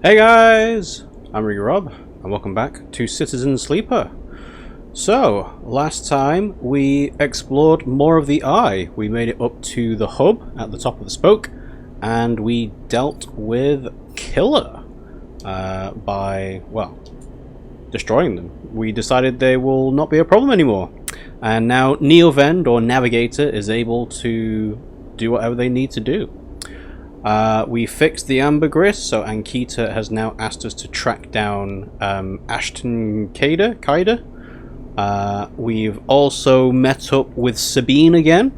Hey guys, I'm RiggyRob and welcome back to Citizen Sleeper. So, last time we explored more of the eye. We made it up to the hub at the top of the spoke and we dealt with Killer by, well, destroying them. We decided they will not be a problem anymore. And now Neovend, or Navigator, is able to do whatever they need to do. We fixed the ambergris, so Ankita has now asked us to track down Ashton Kaida. We've also met up with Sabine again,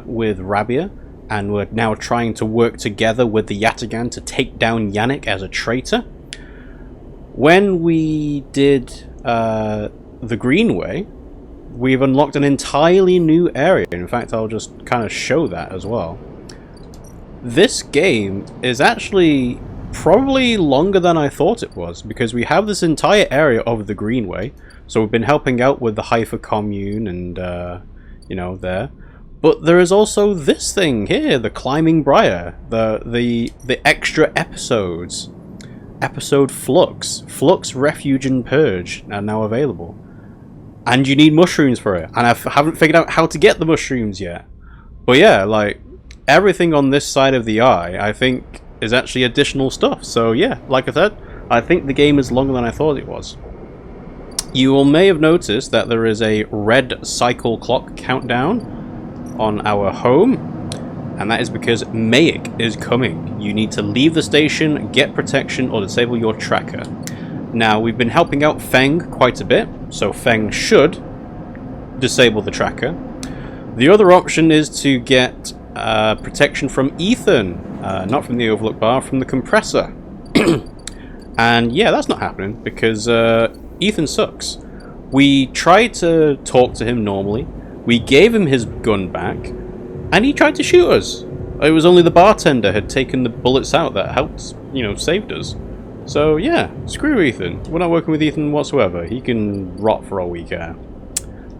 with Rabia, and we're now trying to work together with the Yatagan to take down Yannick as a traitor. When we did the Greenway, we've unlocked an entirely new area. In fact, I'll just kind of show that as well. This game is actually probably longer than I thought it was, because we have this entire area of the Greenway. So we've been helping out with the Haifa commune and, you know, there. But there is also this thing here, the Climbing Briar, the extra episodes. Episode Flux, Refuge and Purge are now available. And you need mushrooms for it. And I haven't figured out how to get the mushrooms yet. But yeah, like, everything on this side of the eye, I think, is actually additional stuff. So yeah, like I said, I think the game is longer than I thought it was. You may have noticed that there is a red cycle clock countdown on our home, and that is because Mayik is coming. You need to leave the station, get protection, or disable your tracker. Now, we've been helping out Feng quite a bit, so Feng should disable the tracker. The other option is to get protection from Ethan, not from the overlook bar, from the compressor. And yeah, that's not happening because Ethan sucks. We tried to talk to him normally, we gave him his gun back, and he tried to shoot us. It was only the bartender had taken the bullets out that helped, you know, saved us. So yeah, screw Ethan. We're not working with Ethan whatsoever. He can rot for all we care.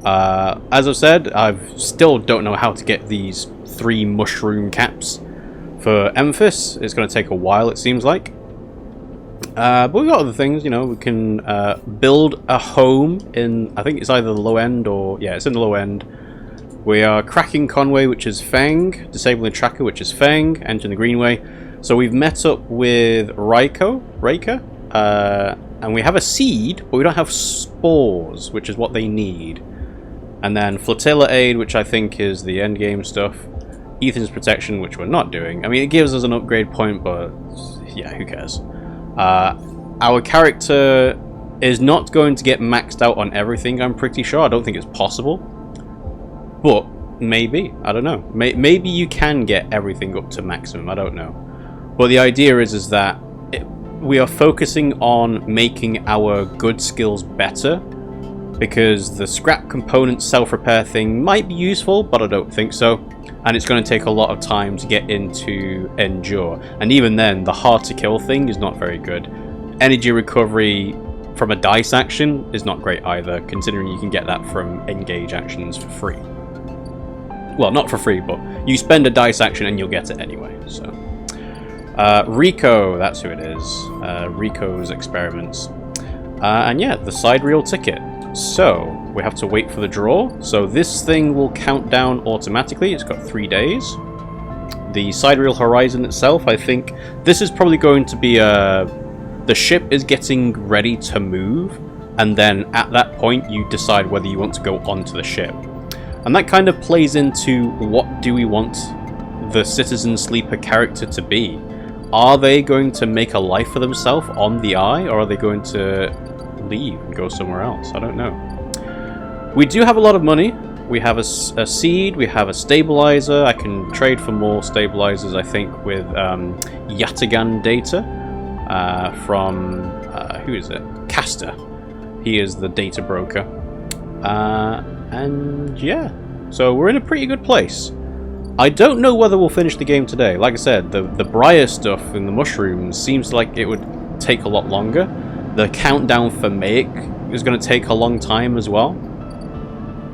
As I've said, I still don't know how to get these 3 mushroom caps for Memphis. It's going to take a while, it seems like. But we've got other things, you know. We can build a home in, I think it's either the low end or, yeah, it's in the low end. We are cracking Conway, which is Feng, disabling the tracker, which is Feng, entering the Greenway. So we've met up with Raika, and we have a seed, but we don't have spores, which is what they need. And then Flotilla Aid, which I think is the endgame stuff. Ethan's Protection, which we're not doing. I mean, it gives us an upgrade point, but yeah, who cares? Our character is not going to get maxed out on everything, I'm pretty sure. I don't think it's possible. But maybe. I don't know. Maybe you can get everything up to maximum. I don't know. But the idea is that we are focusing on making our good skills better. Because the scrap component self-repair thing might be useful, but I don't think so. And it's going to take a lot of time to get into Endure. And even then, the hard to kill thing is not very good. Energy recovery from a dice action is not great either, considering you can get that from engage actions for free. Well, not for free, but you spend a dice action and you'll get it anyway. So, Rico, that's who it is. Rico's experiments. And yeah, the side reel ticket. So, we have to wait for the draw. So this thing will count down automatically. It's got 3 days. The sidereal horizon itself, I think, this is probably going to be the ship is getting ready to move, and then at that point you decide whether you want to go onto the ship. And that kind of plays into what do we want the Citizen Sleeper character to be. Are they going to make a life for themselves on the eye, or are they going to leave and go somewhere else? I don't know. We do have a lot of money. We have a seed, we have a stabilizer. I can trade for more stabilizers, I think, with Yatagan data from who is it? Castor. He is the data broker. And yeah, so we're in a pretty good place. I don't know whether we'll finish the game today. Like I said, the briar stuff and the mushrooms seems like it would take a lot longer. The countdown for Mayik is going to take a long time as well.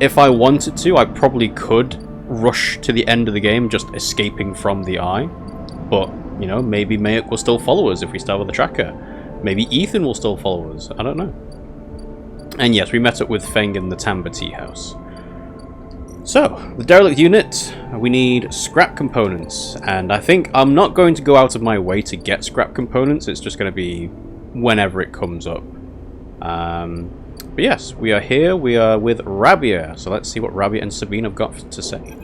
If I wanted to, I probably could rush to the end of the game just escaping from the eye, but You know, maybe Mayuk will still follow us if we start with the tracker. Maybe Ethan will still follow us. I don't know. And yes, we met up with Feng in the Tamba tea house. So, the derelict unit, we need scrap components, and I think I'm not going to go out of my way to get scrap components, it's just going to be whenever it comes up. But yes, we are here, we are with Rabia, so let's see what Rabia and Sabine have got to say.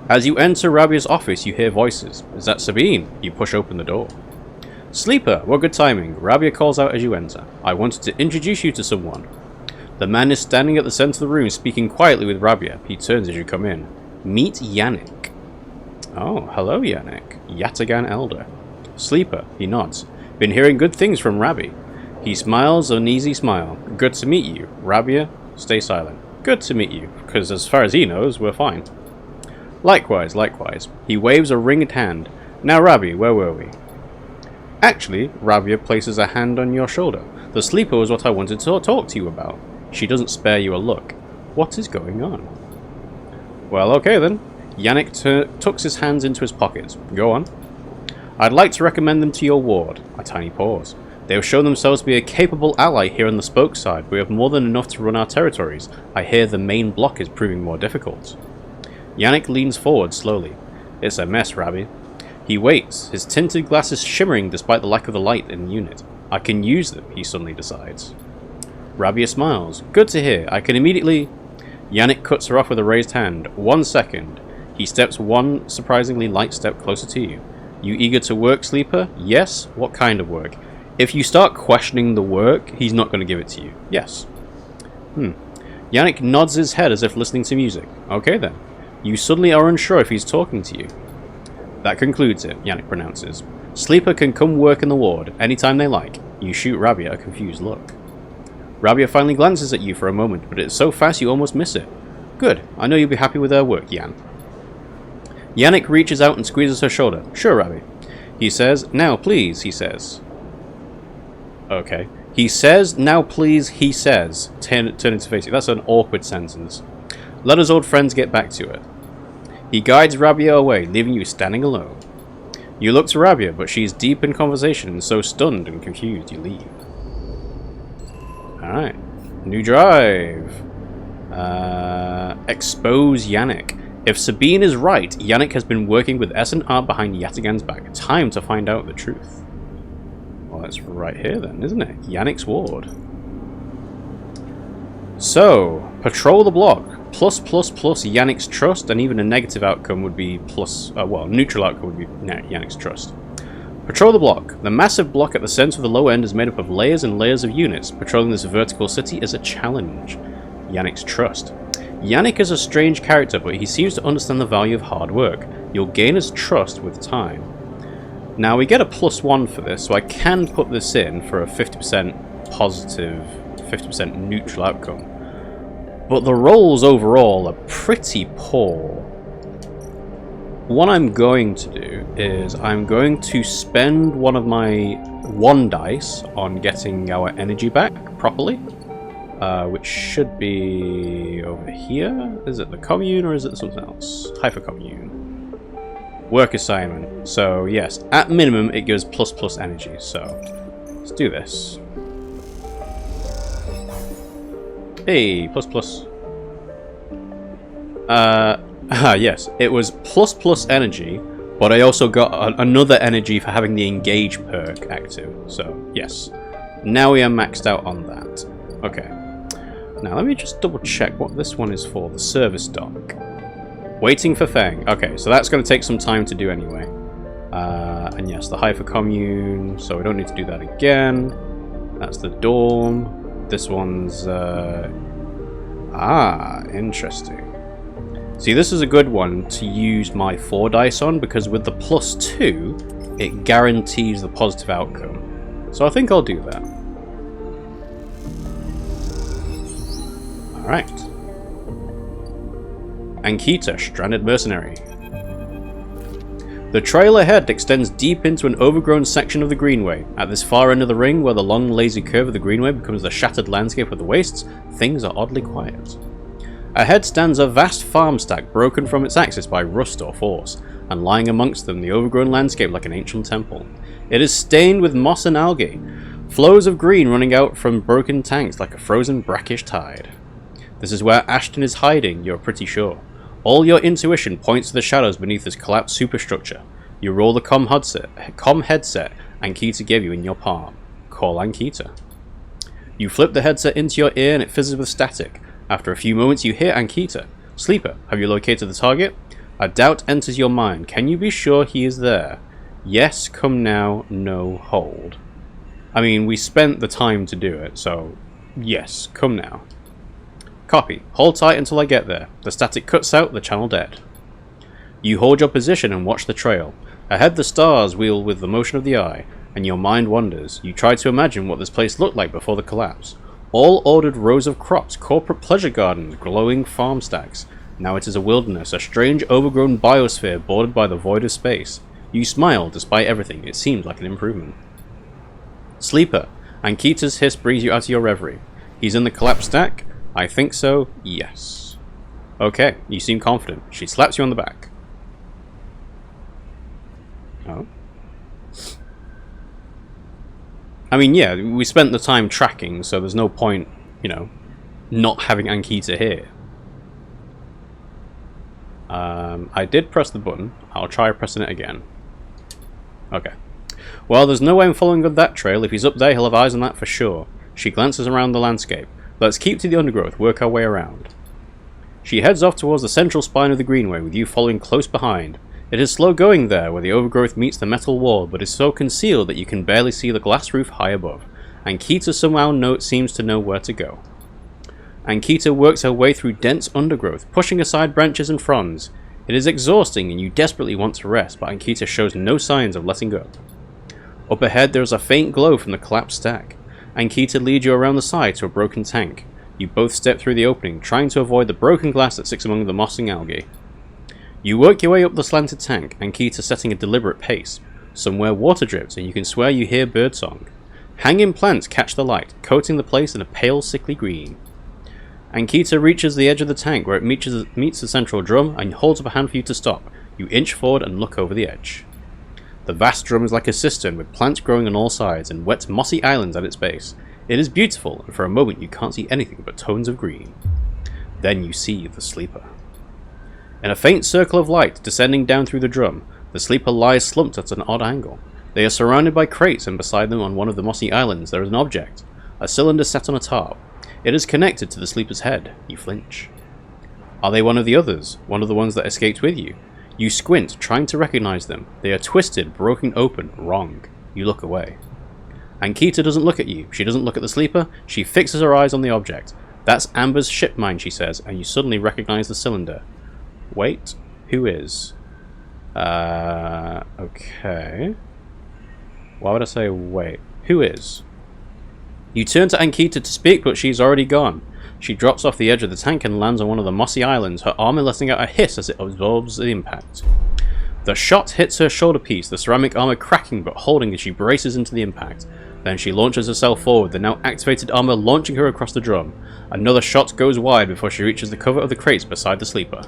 As you enter Rabia's office, you hear voices. Is that Sabine? You push open the door. Sleeper, what good timing. Rabia calls out as you enter. I wanted to introduce you to someone. The man is standing at the center of the room, speaking quietly with Rabia. He turns as you come in. Meet Yannick. Oh, hello Yannick. Yatagan Elder. Sleeper, he nods. Been hearing good things from Rabbi. He smiles an easy smile. Good to meet you. Rabia, stay silent. Good to meet you, because as far as he knows, we're fine. Likewise, likewise. He waves a ringed hand. Now Rabbi, where were we? Actually, Rabia places a hand on your shoulder. The sleeper was what I wanted to talk to you about. She doesn't spare you a look. What is going on? Well, okay then. Yannick tucks his hands into his pockets. Go on. I'd like to recommend them to your ward. A tiny pause. They have shown themselves to be a capable ally here on the spoke side. We have more than enough to run our territories. I hear the main block is proving more difficult. Yannick leans forward slowly. It's a mess, Rabbi. He waits, his tinted glasses shimmering despite the lack of the light in the unit. I can use them, he suddenly decides. Rabia smiles. Good to hear. I can immediately... Yannick cuts her off with a raised hand. 1 second. He steps one surprisingly light step closer to you. You eager to work, Sleeper? Yes? What kind of work? If you start questioning the work, he's not going to give it to you. Yes. Yannick nods his head as if listening to music. Okay then. You suddenly are unsure if he's talking to you. That concludes it, Yannick pronounces. Sleeper can come work in the ward, anytime they like. You shoot Rabia a confused look. Rabia finally glances at you for a moment, but it's so fast you almost miss it. Good, I know you'll be happy with her work, Yan. Yannick reaches out and squeezes her shoulder. Sure, Rabbi. He says, now please, he says. Okay. He says, now please, he says. Turning to face you. That's an awkward sentence. Let us old friends get back to it. He guides Rabia away, leaving you standing alone. You look to Rabia, but she's deep in conversation and so stunned and confused you leave. Alright. New drive. Expose Yannick. If Sabine is right, Yannick has been working with S&R behind Yatagan's back. Time to find out the truth. Well, that's right here then, isn't it? Yannick's ward. So, patrol the block. Plus Yannick's trust, and even a negative outcome would be plus... well, neutral outcome would be Yannick's trust. Patrol the block. The massive block at the center of the lower end is made up of layers and layers of units. Patrolling this vertical city is a challenge. Yannick's trust. Yannick is a strange character, but he seems to understand the value of hard work. You'll gain his trust with time. Now, we get a +1 for this, so I can put this in for a 50% positive, 50% neutral outcome. But the rolls overall are pretty poor. What I'm going to do is I'm going to spend one of my 1 dice on getting our energy back properly. Which should be over here. Is it the commune or is it something else? Hypercommune. Work assignment. So yes, at minimum it gives ++ energy. So let's do this. Hey, ++. Yes, it was ++ energy, but I also got another energy for having the engage perk active. So yes, now we are maxed out on that. Okay. Now let me just double check what this one is for. The service dock. Waiting for Feng. Okay, so that's going to take some time to do anyway. And yes, the Hyper Commune. So we don't need to do that again. That's the dorm. This one's... interesting. See, this is a good one to use my 4 dice on, because with the +2, it guarantees the positive outcome. So I think I'll do that. Alright. Ankita, Stranded Mercenary. The trail ahead extends deep into an overgrown section of the Greenway. At this far end of the ring, where the long lazy curve of the Greenway becomes the shattered landscape of the wastes, things are oddly quiet. Ahead stands a vast farm stack broken from its axis by rust or force. and lying amongst them the overgrown landscape like an ancient temple. It is stained with moss and algae, flows of green running out from broken tanks like a frozen brackish tide. This is where Ashton is hiding, you're pretty sure. All your intuition points to the shadows beneath this collapsed superstructure. You roll the comm headset Ankita gave you in your palm. Call Ankita. You flip the headset into your ear and it fizzes with static. After a few moments you hear Ankita. Sleeper, have you located the target? A doubt enters your mind. Can you be sure he is there? Yes, come now, no, hold. I mean, we spent the time to do it, so yes, come now. Copy. Hold tight until I get there. The static cuts out, the channel dead. You hold your position and watch the trail. Ahead the stars wheel with the motion of the eye, and your mind wanders. You try to imagine what this place looked like before the collapse. All ordered rows of crops, corporate pleasure gardens, glowing farm stacks. Now it is a wilderness, a strange overgrown biosphere bordered by the void of space. You smile, despite everything. It seems like an improvement. Sleeper. Ankita's hiss brings you out of your reverie. He's in the collapsed stack? I think so, yes. Okay, you seem confident. She slaps you on the back. Oh. I mean, yeah, we spent the time tracking, so there's no point, you know, not having Ankita here. I did press the button. I'll try pressing it again. Okay. Well, there's no way I'm following up that trail. If he's up there, he'll have eyes on that for sure. She glances around the landscape. Let's keep to the undergrowth, work our way around. She heads off towards the central spine of the greenway, with you following close behind. It is slow going there, where the overgrowth meets the metal wall, but is so concealed that you can barely see the glass roof high above. Ankita somehow seems to know where to go. Ankita works her way through dense undergrowth, pushing aside branches and fronds. It is exhausting and you desperately want to rest, but Ankita shows no signs of letting go. Up ahead there is a faint glow from the collapsed stack. Ankita leads you around the side to a broken tank. You both step through the opening, trying to avoid the broken glass that sits among the mossing algae. You work your way up the slanted tank, Ankita setting a deliberate pace. Somewhere water drips and you can swear you hear birdsong. Hanging plants catch the light, coating the place in a pale sickly green. Ankita reaches the edge of the tank where it meets the central drum and holds up a hand for you to stop. You inch forward and look over the edge. The vast drum is like a cistern with plants growing on all sides and wet mossy islands at its base. It is beautiful, and for a moment you can't see anything but tones of green. Then you see the sleeper. In a faint circle of light descending down through the drum, the sleeper lies slumped at an odd angle. They are surrounded by crates, and beside them on one of the mossy islands there is an object, a cylinder set on a tarp. It is connected to the sleeper's head. You flinch. Are they one of the others? One of the ones that escaped with you? You squint, trying to recognize them. They are twisted, broken open, wrong. You look away. Ankita doesn't look at you. She doesn't look at the sleeper. She fixes her eyes on the object. That's Amber's ship mine, she says, and you suddenly recognize the cylinder. Wait, who is? Okay. Why would I say wait? Who is? You turn to Ankita to speak, but she's already gone. She drops off the edge of the tank and lands on one of the mossy islands, her armor letting out a hiss as it absorbs the impact. The shot hits her shoulder piece, the ceramic armor cracking but holding as she braces into the impact. Then she launches herself forward, the now activated armor launching her across the drum. Another shot goes wide before she reaches the cover of the crates beside the sleeper.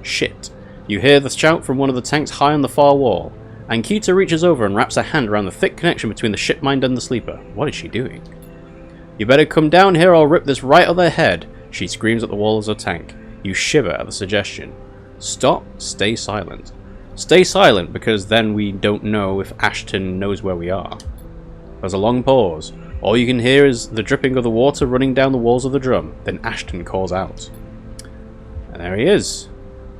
Shit. You hear the shout from one of the tanks high on the far wall. Ankita reaches over and wraps her hand around the thick connection between the ship mine and the sleeper. What is she doing? You better come down here or I'll rip this right on their head, she screams at the walls of the tank. You shiver at the suggestion. Stop, stay silent. Stay silent, because then we don't know if Ashton knows where we are. There's a long pause. All you can hear is the dripping of the water running down the walls of the drum. Then Ashton calls out. And there he is.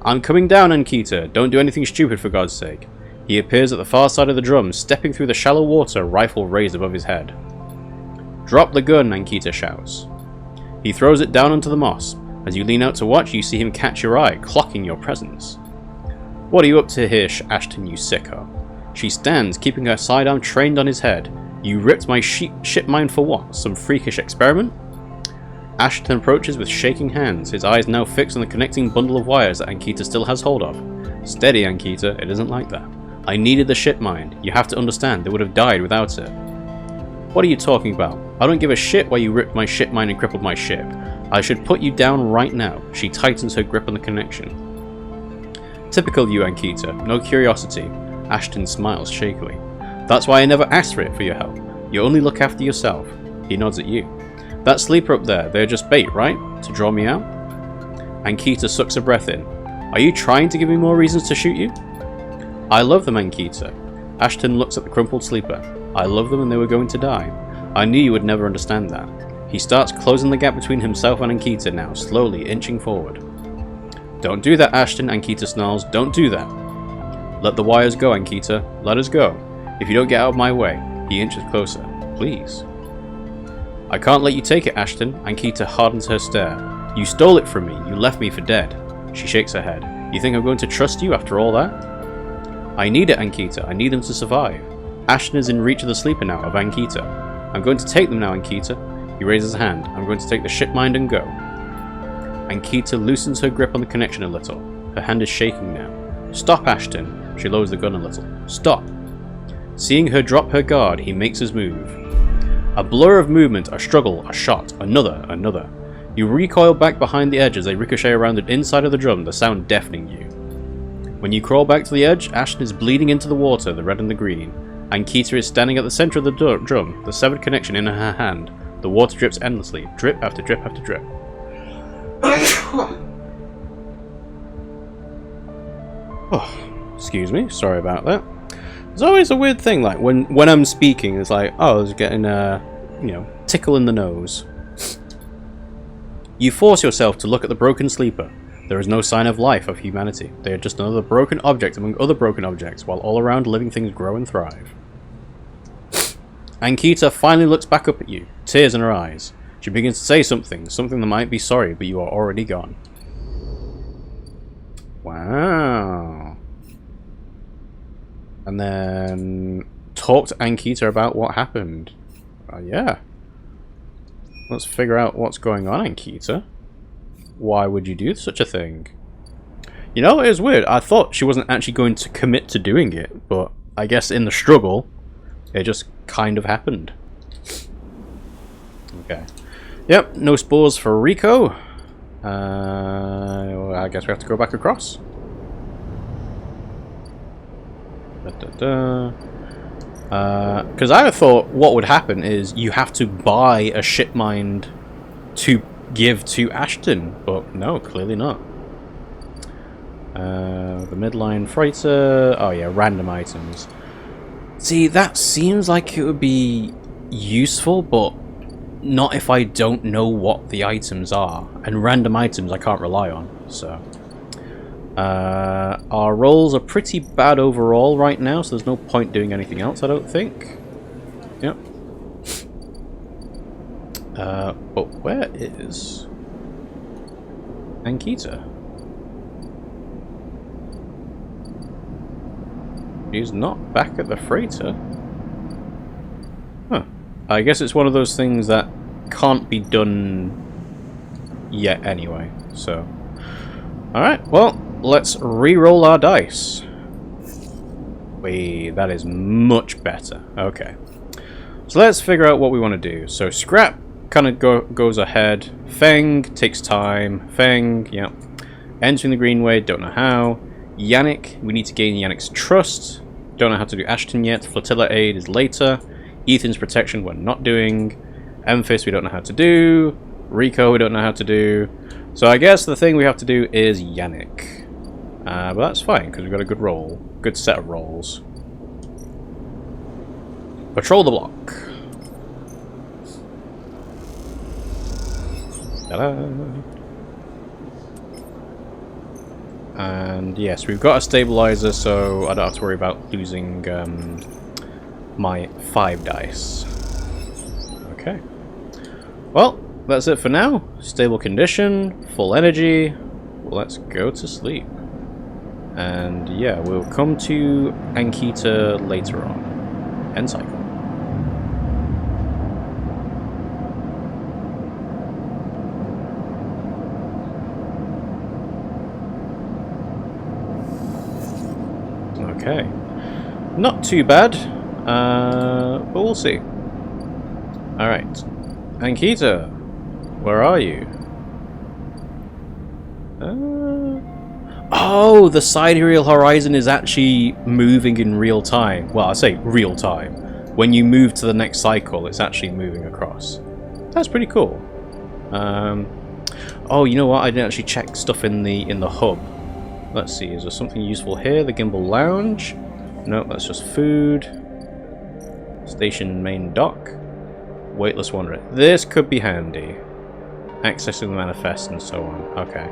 I'm coming down, Ankita. Don't do anything stupid, for God's sake. He appears at the far side of the drum, stepping through the shallow water, rifle raised above his head. Drop the gun, Ankita shouts. He throws it down onto the moss. As you lean out to watch, you see him catch your eye, clocking your presence. What are you up to here, Ashton, you sicko? She stands, keeping her sidearm trained on his head. You ripped my ship mine for what? Some freakish experiment? Ashton approaches with shaking hands, his eyes now fixed on the connecting bundle of wires that Ankita still has hold of. Steady, Ankita, it isn't like that. I needed the ship mine. You have to understand, they would have died without it. What are you talking about? I don't give a shit why you ripped my ship mine and crippled my ship. I should put you down right now. She tightens her grip on the connection. Typical you, Ankita. No curiosity. Ashton smiles shakily. That's why I never asked for it for your help. You only look after yourself. He nods at you. That sleeper up there, they're just bait, right? To draw me out? Ankita sucks a breath in. Are you trying to give me more reasons to shoot you? I love them, Ankita. Ashton looks at the crumpled sleeper. I love them and they were going to die. I knew you would never understand that. He starts closing the gap between himself and Ankita now, slowly inching forward. Don't do that, Ashton, Ankita snarls. Don't do that. Let the wires go, Ankita. Let us go. If you don't get out of my way. He inches closer. Please. I can't let you take it, Ashton. Ankita hardens her stare. You stole it from me. You left me for dead. She shakes her head. You think I'm going to trust you after all that? I need it, Ankita. I need them to survive. Ashton is in reach of the sleeper now, of Ankita. I'm going to take them now, Ankita. He raises his hand. I'm going to take the ship mind and go. Ankita loosens her grip on the connection a little. Her hand is shaking now. Stop, Ashton. She lowers the gun a little. Stop. Seeing her drop her guard, he makes his move. A blur of movement, a struggle, a shot, another. You recoil back behind the edge as they ricochet around the inside of the drum, the sound deafening you. When you crawl back to the edge, Ashton is bleeding into the water, the red and the green. Ankita is standing at the center of the drum, the severed connection in her hand. The water drips endlessly, drip after drip after drip. Oh, excuse me, sorry about that. It's always a weird thing, like when I'm speaking, it's like, oh, I was getting a, tickle in the nose. You force yourself to look at the broken sleeper. There is no sign of life of humanity. They are just another broken object among other broken objects, while all around living things grow and thrive. Ankita finally looks back up at you, tears in her eyes. She begins to say something that might be sorry, but you are already gone. Wow. And then talk to Ankita about what happened. Yeah. Let's figure out what's going on, Ankita. Why would you do such a thing? You know, it was weird. I thought she wasn't actually going to commit to doing it, but I guess in the struggle, it just kind of happened. Okay. Yep, no spores for Rico. I guess we have to go back across. Because I thought what would happen is you have to buy a ship mind to give to Ashton, but no, clearly not. The midline freighter. Oh yeah, random items. See, that seems like it would be useful, but not if I don't know what the items are. And random items I can't rely on, so. Our rolls are pretty bad overall right now, so there's no point doing anything else, I don't think. Yep. But where is Ankita? He's not back at the freighter. Huh. I guess it's one of those things that can't be done yet anyway, so. Alright, well, let's re-roll our dice. Wait, that is much better. Okay. So let's figure out what we want to do. So Scrap kind of goes ahead. Feng takes time. Feng, yeah. Entering the Greenway, don't know how. Yannick, we need to gain Yannick's trust. Don't know how to do Ashton yet. Flotilla aid is later. Ethan's protection we're not doing. Memphis we don't know how to do. Rico we don't know how to do. So I guess the thing we have to do is Yannick. But that's fine, because we've got a good roll. Good set of rolls. Patrol the block. Ta-da! And yes, we've got a stabilizer, so I don't have to worry about losing my 5 dice. Okay. Well, that's it for now. Stable condition, full energy. Well, let's go to sleep. And yeah, we'll come to Ankita later on. End cycle. Okay. Not too bad, but we'll see. Alright. Ankita, where are you? Oh, the sidereal horizon is actually moving in real time. Well, I say real time. When you move to the next cycle, it's actually moving across. That's pretty cool. Oh, you know what? I didn't actually check stuff in the hub. Let's see. Is there something useful here? The gimbal lounge. Nope, that's just food. Station main dock. Weightless wanderer. This could be handy. Accessing the manifest and so on. Okay.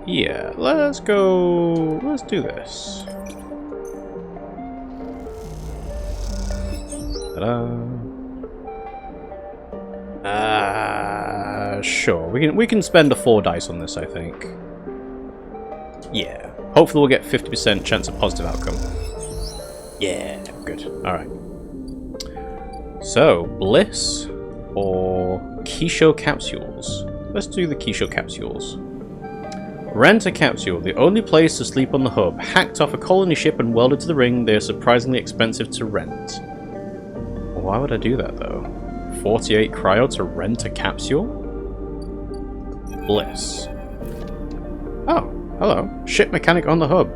Yeah, let's go. Let's do this. Ta-da. Sure. We can spend a 4 dice on this, I think. Yeah. Hopefully we'll get 50% chance of positive outcome. Yeah, good. Alright. So, Bliss or Quichot capsules? Let's do the Quichot capsules. Rent a capsule, the only place to sleep on the hub. Hacked off a colony ship and welded to the ring, they are surprisingly expensive to rent. Why would I do that though? 48 cryo to rent a capsule? Bliss. Oh, hello. Ship mechanic on the hub.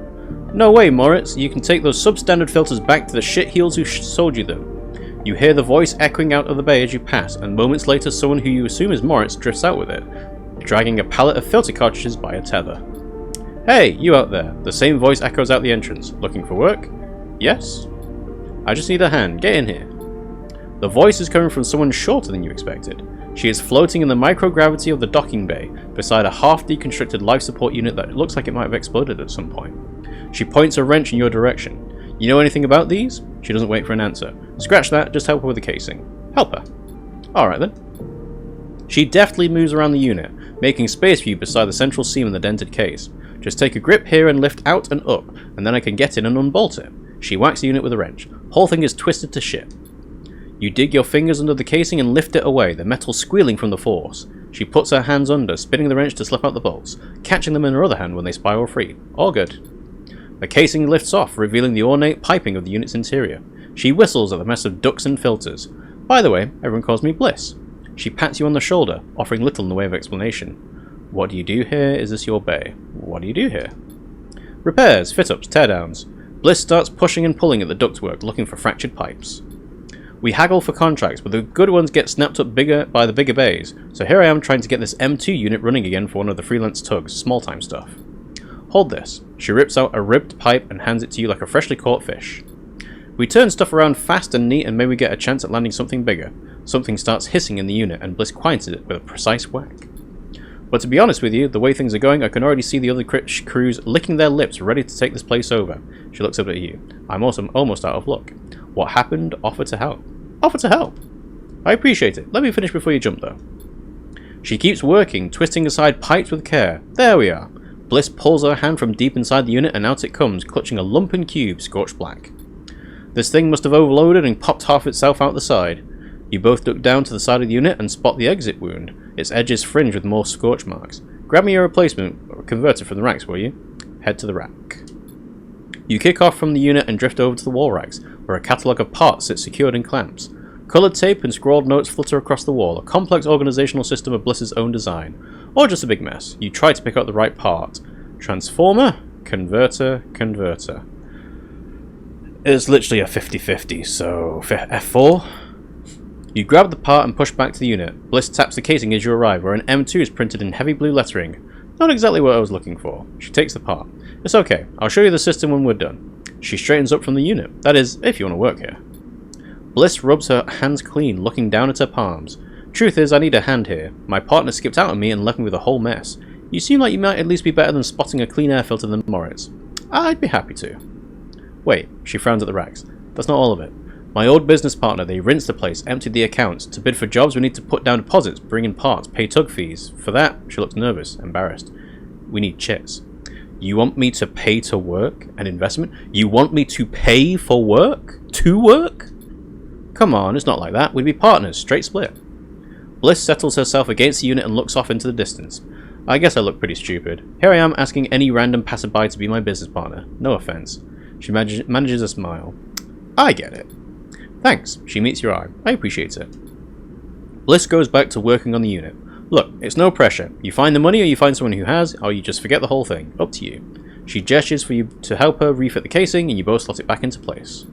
No way, Moritz. You can take those substandard filters back to the shitheels who sold you them. You hear the voice echoing out of the bay as you pass, and moments later someone who you assume is Moritz drifts out with it, dragging a pallet of filter cartridges by a tether. Hey, you out there. The same voice echoes out the entrance. Looking for work? Yes? I just need a hand. Get in here. The voice is coming from someone shorter than you expected. She is floating in the microgravity of the docking bay, beside a half-deconstructed life support unit that looks like it might have exploded at some point. She points a wrench in your direction. You know anything about these? She doesn't wait for an answer. Scratch that, just help her with the casing. Help her. Alright then. She deftly moves around the unit, making space for you beside the central seam in the dented case. Just take a grip here and lift out and up, and then I can get in and unbolt it. She whacks the unit with a wrench. Whole thing is twisted to shit. You dig your fingers under the casing and lift it away, the metal squealing from the force. She puts her hands under, spinning the wrench to slip out the bolts, catching them in her other hand when they spiral free. All good. The casing lifts off, revealing the ornate piping of the unit's interior. She whistles at the mess of ducts and filters. By the way, everyone calls me Bliss. She pats you on the shoulder, offering little in the way of explanation. What do you do here? Is this your bay? What do you do here? Repairs, fit-ups, teardowns. Bliss starts pushing and pulling at the ductwork, looking for fractured pipes. We haggle for contracts, but the good ones get snapped up by the bigger bays, so here I am trying to get this M2 unit running again for one of the freelance tugs, small-time stuff. Hold this. She rips out a ribbed pipe and hands it to you like a freshly caught fish. We turn stuff around fast and neat and maybe get a chance at landing something bigger. Something starts hissing in the unit and Bliss quiets it with a precise whack. But to be honest with you, the way things are going, I can already see the other crews licking their lips ready to take this place over. She looks up at you. I'm also almost out of luck. What happened? Offer to help. Offer to help? I appreciate it. Let me finish before you jump though. She keeps working, twisting aside pipes with care. There we are. Bliss pulls her hand from deep inside the unit and out it comes, clutching a lumpen cube scorched black. This thing must have overloaded and popped half itself out the side. You both look down to the side of the unit and spot the exit wound, its edges fringed with more scorch marks. Grab me your replacement converter from the racks, will you? Head to the rack. You kick off from the unit and drift over to the wall racks, where a catalogue of parts sits secured in clamps. Coloured tape and scrawled notes flutter across the wall, a complex organisational system of Bliss's own design. Or just a big mess. You try to pick out the right part. Transformer, converter, converter. It's literally a 50-50, so F4. You grab the part and push back to the unit. Bliss taps the casing as you arrive, where an M2 is printed in heavy blue lettering. Not exactly what I was looking for. She takes the part. It's okay, I'll show you the system when we're done. She straightens up from the unit. That is, if you want to work here. Bliss rubs her hands clean, looking down at her palms. Truth is, I need a hand here. My partner skipped out on me and left me with a whole mess. You seem like you might at least be better than spotting a clean air filter than Moritz. I'd be happy to. Wait, she frowns at the racks. That's not all of it. My old business partner, they rinsed the place, emptied the accounts. To bid for jobs, we need to put down deposits, bring in parts, pay tug fees. For that, she looks nervous, embarrassed. We need chits. You want me to pay to work? An investment? You want me to pay for work? To work? Come on, it's not like that. We'd be partners, straight split. Bliss settles herself against the unit and looks off into the distance. I guess I look pretty stupid. Here I am asking any random passerby to be my business partner. No offense. She manages a smile. I get it. Thanks. She meets your eye. I appreciate it. Bliss goes back to working on the unit. Look, it's no pressure. You find the money or you find someone who has, or you just forget the whole thing. Up to you. She gestures for you to help her refit the casing, and you both slot it back into place.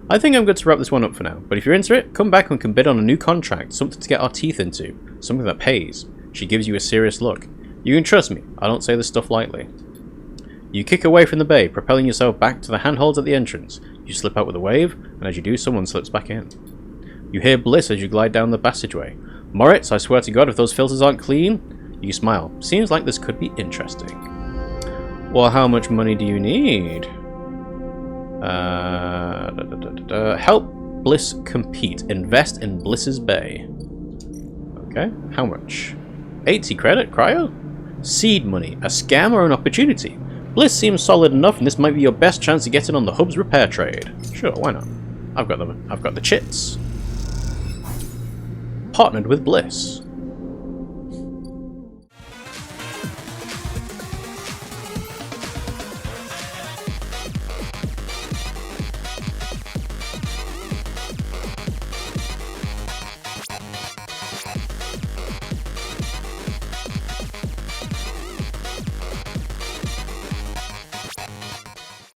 I think I'm good to wrap this one up for now, but if you're into it, come back and we can bid on a new contract, something to get our teeth into, something that pays. She gives you a serious look. You can trust me, I don't say this stuff lightly. You kick away from the bay, propelling yourself back to the handholds at the entrance. You slip out with a wave, and as you do, someone slips back in. You hear Bliss as you glide down the passageway. Moritz, I swear to God, if those filters aren't clean... You smile. Seems like this could be interesting. Well, how much money do you need? Help Bliss compete. Invest in Bliss's Bay. Okay, how much? 80 credit, cryo? Seed money. A scam or an opportunity? Bliss seems solid enough, and this might be your best chance to get in on the hub's repair trade. Sure, why not? I've got the chits. Partnered with Bliss.